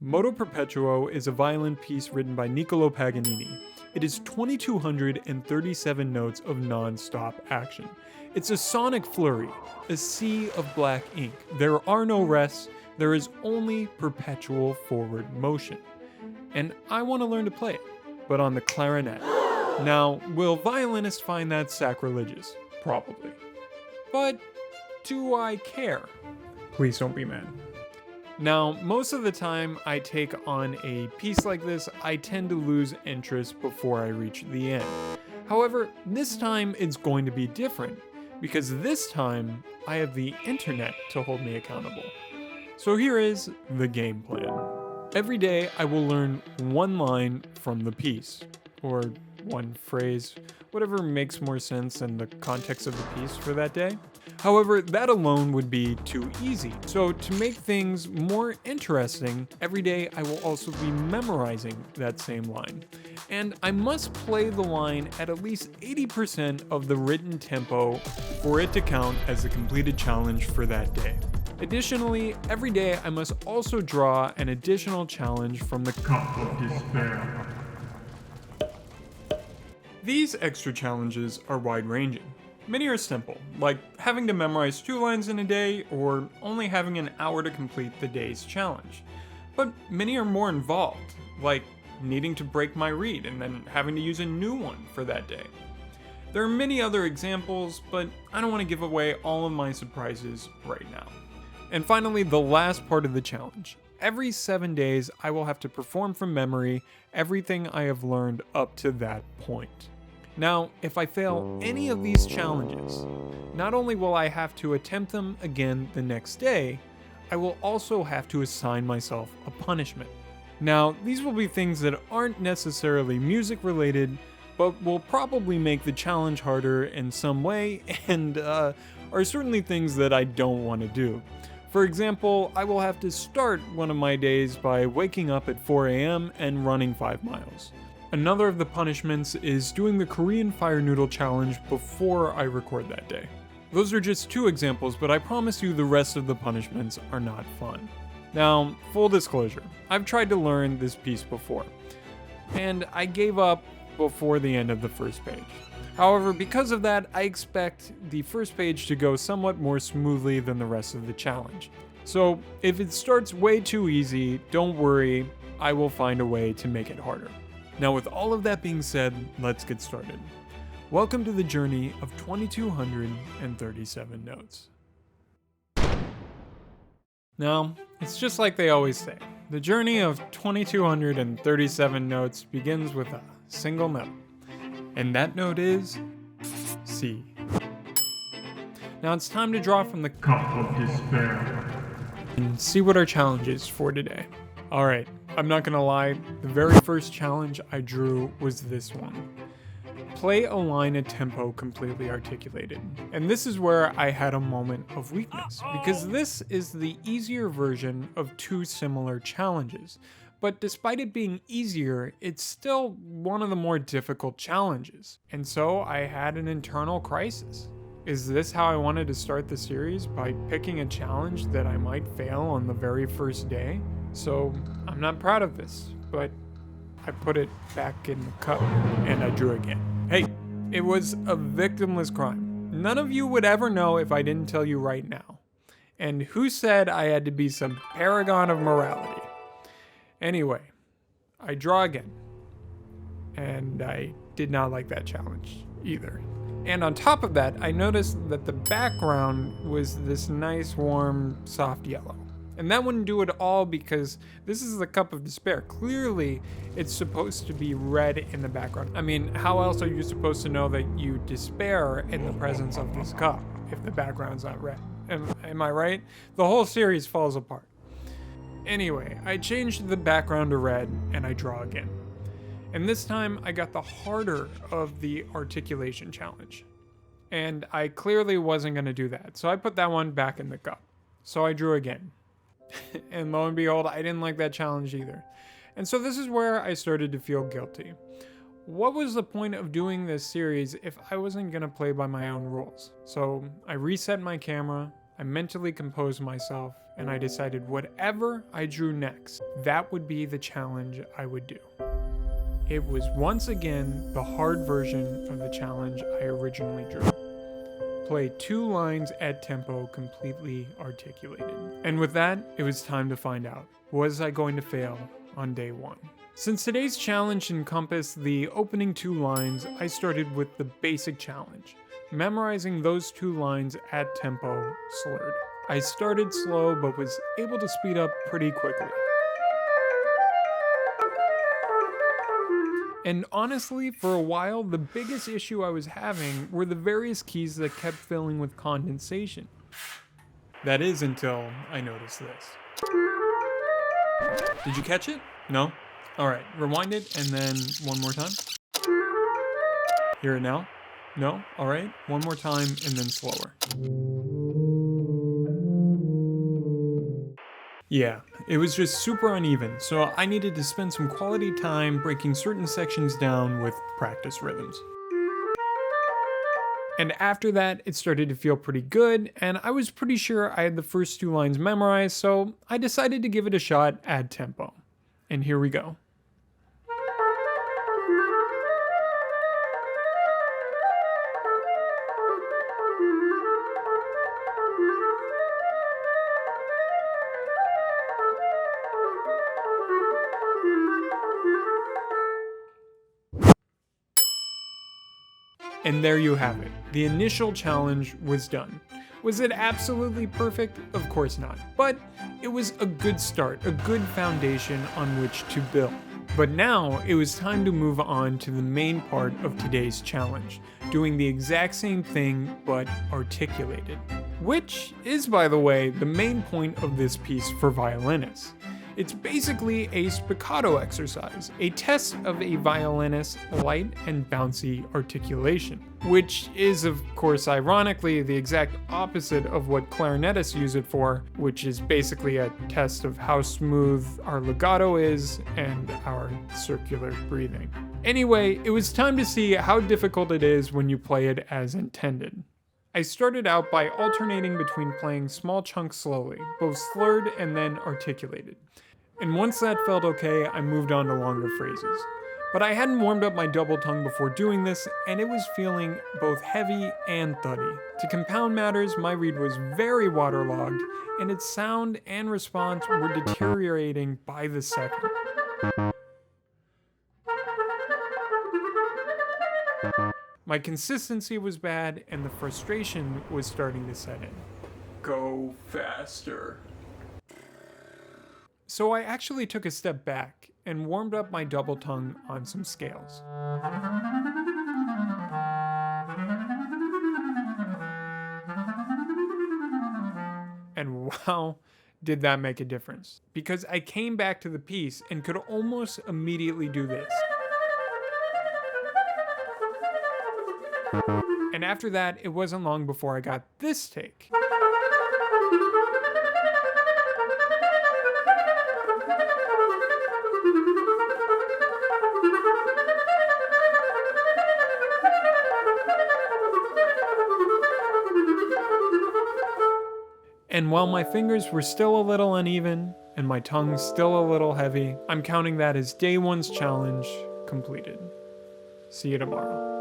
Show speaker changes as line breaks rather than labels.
Moto Perpetuo is a violin piece written by Niccolò Paganini. It is 2,237 notes of non-stop action. It's a sonic flurry, a sea of black ink. There are no rests, there is only perpetual forward motion. And I want to learn to play it, but on the clarinet. Now, will violinists find that sacrilegious? Probably. But do I care? Please don't be mad. Now, most of the time I take on a piece like this, I tend to lose interest before I reach the end. However, this time it's going to be different, because this time I have the internet to hold me accountable. So here is the game plan. Every day I will learn one line from the piece, or one phrase, whatever makes more sense in the context of the piece for that day. However, that alone would be too easy. So to make things more interesting, every day I will also be memorizing that same line. And I must play the line at least 80% of the written tempo for it to count as a completed challenge for that day. Additionally, every day I must also draw an additional challenge from the Cup of Despair. These extra challenges are wide-ranging. Many are simple, like having to memorize 2 lines in a day or only having an hour to complete the day's challenge. But many are more involved, like needing to break my reed and then having to use a new one for that day. There are many other examples, but I don't want to give away all of my surprises right now. And finally, the last part of the challenge. Every 7 days, I will have to perform from memory everything I have learned up to that point. Now, if I fail any of these challenges, not only will I have to attempt them again the next day, I will also have to assign myself a punishment. Now, these will be things that aren't necessarily music related, but will probably make the challenge harder in some way, and are certainly things that I don't want to do. For example, I will have to start one of my days by waking up at 4 a.m. and running 5 miles. Another of the punishments is doing the Korean fire noodle challenge before I record that day. Those are just 2 examples, but I promise you the rest of the punishments are not fun. Now, full disclosure, I've tried to learn this piece before, and I gave up before the end of the first page. However, because of that, I expect the first page to go somewhat more smoothly than the rest of the challenge. So, if it starts way too easy, don't worry, I will find a way to make it harder. Now, with all of that being said, let's get started. Welcome to the journey of 2,237 notes. Now, it's just like they always say. The journey of 2,237 notes begins with a single note. And that note is C. Now it's time to draw from the Cup of Despair and see what our challenge is for today. Alright, I'm not gonna lie, the very first challenge I drew was this one. Play a line at tempo completely articulated. And this is where I had a moment of weakness, because this is the easier version of 2 similar challenges. But despite it being easier, it's still one of the more difficult challenges. And so I had an internal crisis. Is this how I wanted to start the series? By picking a challenge that I might fail on the very first day? So I'm not proud of this, but I put it back in the cup and I drew again. Hey, it was a victimless crime. None of you would ever know if I didn't tell you right now. And who said I had to be some paragon of morality? Anyway, I draw again, and I did not like that challenge either. And on top of that, I noticed that the background was this nice, warm, soft yellow. And that wouldn't do it all because this is the Cup of Despair. Clearly, it's supposed to be red in the background. I mean, how else are you supposed to know that you despair in the presence of this cup if the background's not red? Am I right? The whole series falls apart. Anyway, I changed the background to red and I draw again. And this time I got the harder of the articulation challenge. And I clearly wasn't going to do that, so I put that one back in the cup. So I drew again. And lo and behold, I didn't like that challenge either. And so this is where I started to feel guilty. What was the point of doing this series if I wasn't going to play by my own rules? So I reset my camera, I mentally composed myself, and I decided whatever I drew next, that would be the challenge I would do. It was once again the hard version of the challenge I originally drew. Play 2 lines at tempo completely articulated. And with that, it was time to find out. Was I going to fail on day 1? Since today's challenge encompassed the opening 2 lines, I started with the basic challenge, memorizing those 2 lines at tempo slurred. I started slow but was able to speed up pretty quickly. And honestly, for a while, the biggest issue I was having were the various keys that kept filling with condensation. That is until I noticed this. Did you catch it? No? Alright, rewind it and then one more time. Hear it now? No? Alright, one more time and then slower. Yeah, it was just super uneven, so I needed to spend some quality time breaking certain sections down with practice rhythms. And after that, it started to feel pretty good, and I was pretty sure I had the first 2 lines memorized, so I decided to give it a shot at tempo. And here we go. And there you have it. The initial challenge was done. Was it absolutely perfect? Of course not. But it was a good start, a good foundation on which to build. But now it was time to move on to the main part of today's challenge, doing the exact same thing but articulated. Which is, by the way, the main point of this piece for violinists. It's basically a spiccato exercise, a test of a violinist's light and bouncy articulation, which is, of course, ironically, the exact opposite of what clarinetists use it for, which is basically a test of how smooth our legato is and our circular breathing. Anyway, it was time to see how difficult it is when you play it as intended. I started out by alternating between playing small chunks slowly, both slurred and then articulated. And once that felt okay, I moved on to longer phrases. But I hadn't warmed up my double tongue before doing this, and it was feeling both heavy and thuddy. To compound matters, my reed was very waterlogged, and its sound and response were deteriorating by the second. My consistency was bad, and the frustration was starting to set in. Go faster. So I actually took a step back and warmed up my double tongue on some scales. And wow, did that make a difference. Because I came back to the piece and could almost immediately do this. And after that, it wasn't long before I got this take. And while my fingers were still a little uneven and my tongue still a little heavy, I'm counting that as day 1's challenge completed. See you tomorrow.